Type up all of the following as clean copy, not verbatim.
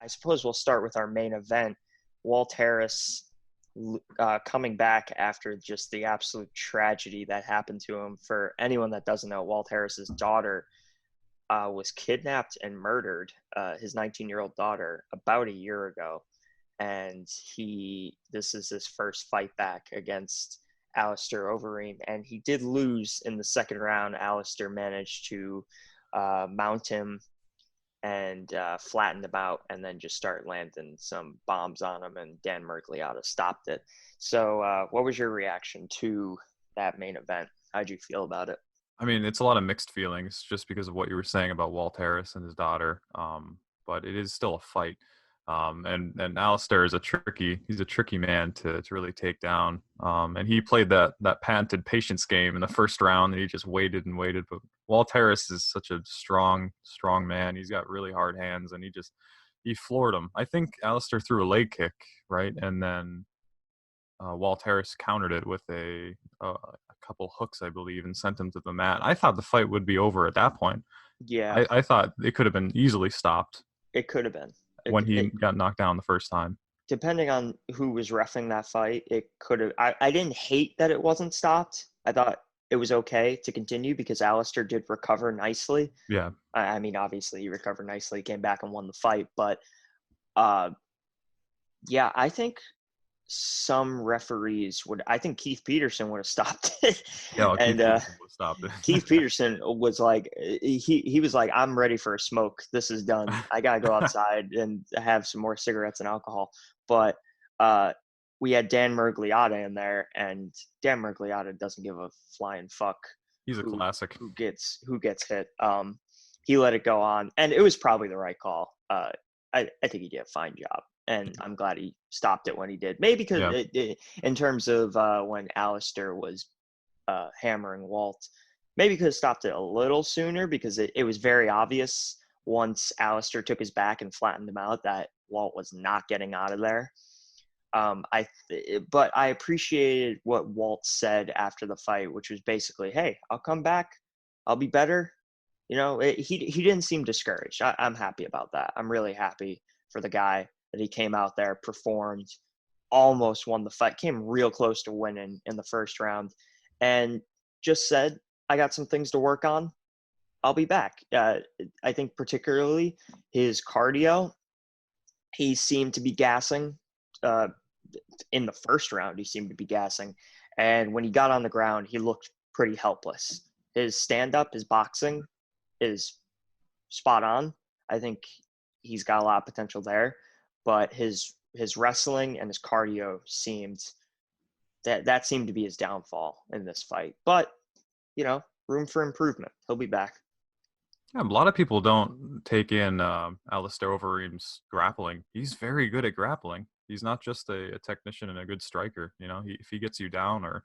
suppose we'll start with our main event. Walt Harris coming back after just the absolute tragedy that happened to him. For anyone that doesn't know, Walt Harris's daughter was kidnapped and murdered, his 19-year-old daughter, about a year ago. And this is his first fight back against Alistair Overeem. And he did lose in the second round. Alistair managed to mount him and flatten him out, and then just start landing some bombs on him, and Dan Mergliotta stopped it. So what was your reaction to that main event? How'd you feel about it? I mean, it's a lot of mixed feelings just because of what you were saying about Walt Harris and his daughter. But it is still a fight. And Alistair is he's a tricky man to really take down. And he played that patented patience game in the first round, and he just waited and waited. But Walt Harris is such a strong man. He's got really hard hands, and he floored him. I think Alistair threw a leg kick, right? And then Walt Harris countered it with a couple hooks, I believe, and sent him to the mat. I thought the fight would be over at that point. Yeah. I thought it could have been easily stopped. It could have been. When he got knocked down the first time. Depending on who was reffing that fight, it could have. I didn't hate that it wasn't stopped. I thought it was okay to continue because Alistair did recover nicely. Yeah. I mean, obviously he recovered nicely, came back and won the fight. But yeah, I think some referees I think Keith Peterson would have stopped it. Yeah, and Keith Peterson would have stopped it. Keith Peterson was like, he was like, I'm ready for a smoke. This is done. I gotta go outside and have some more cigarettes and alcohol. But we had Dan Mergliotta in there, and Dan Mergliotta doesn't give a flying fuck. He's a classic. Who gets hit. He let it go on, and it was probably the right call. I think he did a fine job. And I'm glad he stopped it when he did. Maybe because in terms of when Alistair was hammering Walt, maybe could have stopped it a little sooner because it was very obvious once Alistair took his back and flattened him out that Walt was not getting out of there. But I appreciated what Walt said after the fight, which was basically, hey, I'll come back. I'll be better. You know, he didn't seem discouraged. I'm happy about that. I'm really happy for the guy that he came out there, performed, almost won the fight, came real close to winning in the first round, and just said, I got some things to work on. I'll be back. I think particularly his cardio, he seemed to be gassing. In the first round, he seemed to be gassing. And when he got on the ground, he looked pretty helpless. His stand-up, his boxing is spot on. I think he's got a lot of potential there. But his wrestling and his cardio seemed to be his downfall in this fight. But, you know, room for improvement. He'll be back. Yeah, a lot of people don't take in Alistair Overeem's grappling. He's very good at grappling. He's not just a technician and a good striker. You know, if he gets you down, or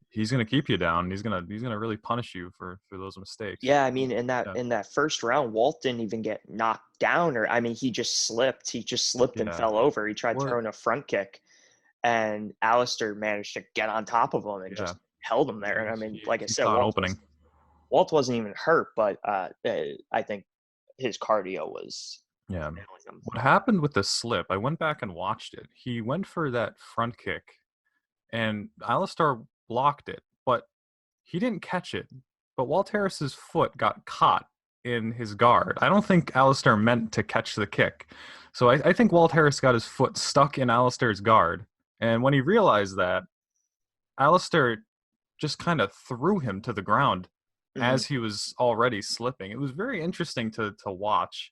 he's going to keep you down. He's going to really punish you for those mistakes. Yeah, I mean, in that first round, Walt didn't even get knocked down, or I mean, he just slipped. He just slipped and fell over. He tried throwing a front kick, and Alistair managed to get on top of him and just held him there. And I mean, like I said, Walt wasn't even hurt, but I think his cardio was. Yeah. What happened with the slip? I went back and watched it. He went for that front kick, and Alistair blocked it, but he didn't catch it. But Walt Harris's foot got caught in his guard. I don't think Alistair meant to catch the kick. So I think Walt Harris got his foot stuck in Alistair's guard. And when he realized that, Alistair just kind of threw him to the ground as he was already slipping. It was very interesting to watch.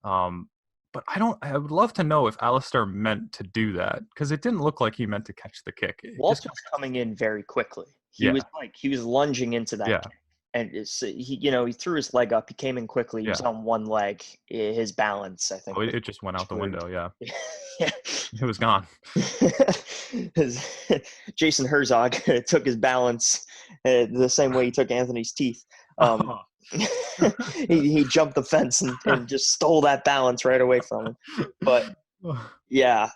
But I would love to know if Alistair meant to do that, because it didn't look like he meant to catch the kick. Walt was coming in very quickly. He was lunging into that kick. And he threw his leg up. He came in quickly. He was on one leg. His balance, I think. It just went out the window. Yeah. Yeah. It was gone. Jason Herzog took his balance the same way he took Anthony's teeth. He jumped the fence and just stole that balance right away from him. But yeah,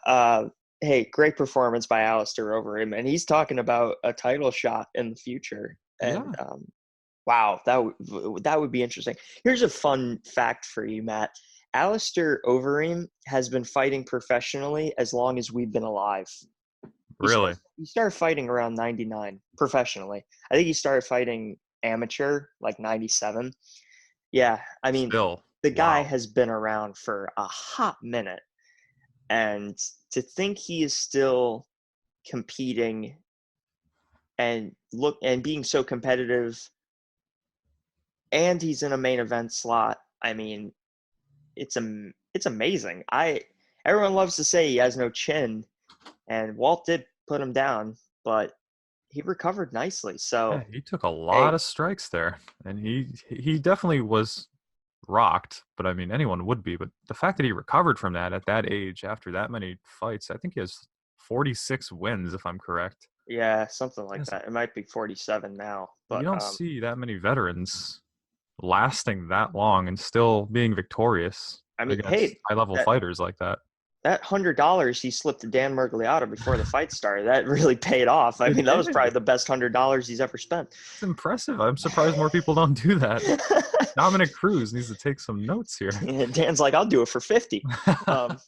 hey, great performance by Alistair Overeem, and he's talking about a title shot in the future. And wow, that would be interesting. Here's a fun fact for you, Matt. Alistair Overeem has been fighting professionally as long as we've been alive. Really? He started fighting around 99 professionally. I think he started fighting amateur like 97. Yeah, I mean, Still. the guy Wow. has been around for a hot minute. And to think he is still competing and being so competitive, and he's in a main event slot. I mean, it's amazing. Everyone loves to say he has no chin, and Walt did put him down, but he recovered nicely. Yeah, So, he took a lot hey, of strikes there, and he definitely was rocked. But I mean, anyone would be. But the fact that he recovered from that at that age after that many fights, I think he has 46 wins, if I'm correct. yeah, something like Yes. that. It might be 47 now, You but don't see that many veterans lasting that long and still being victorious I mean, against hey, high-level that fighters like that. that $100 he slipped to Dan Mergliata before the fight started, that really paid off. I It mean, that was probably did. the best $100 he's ever spent. It's impressive. I'm surprised more people don't do that. Dominic Cruz needs to take some notes here. Dan's like, I'll do it for 50. Um,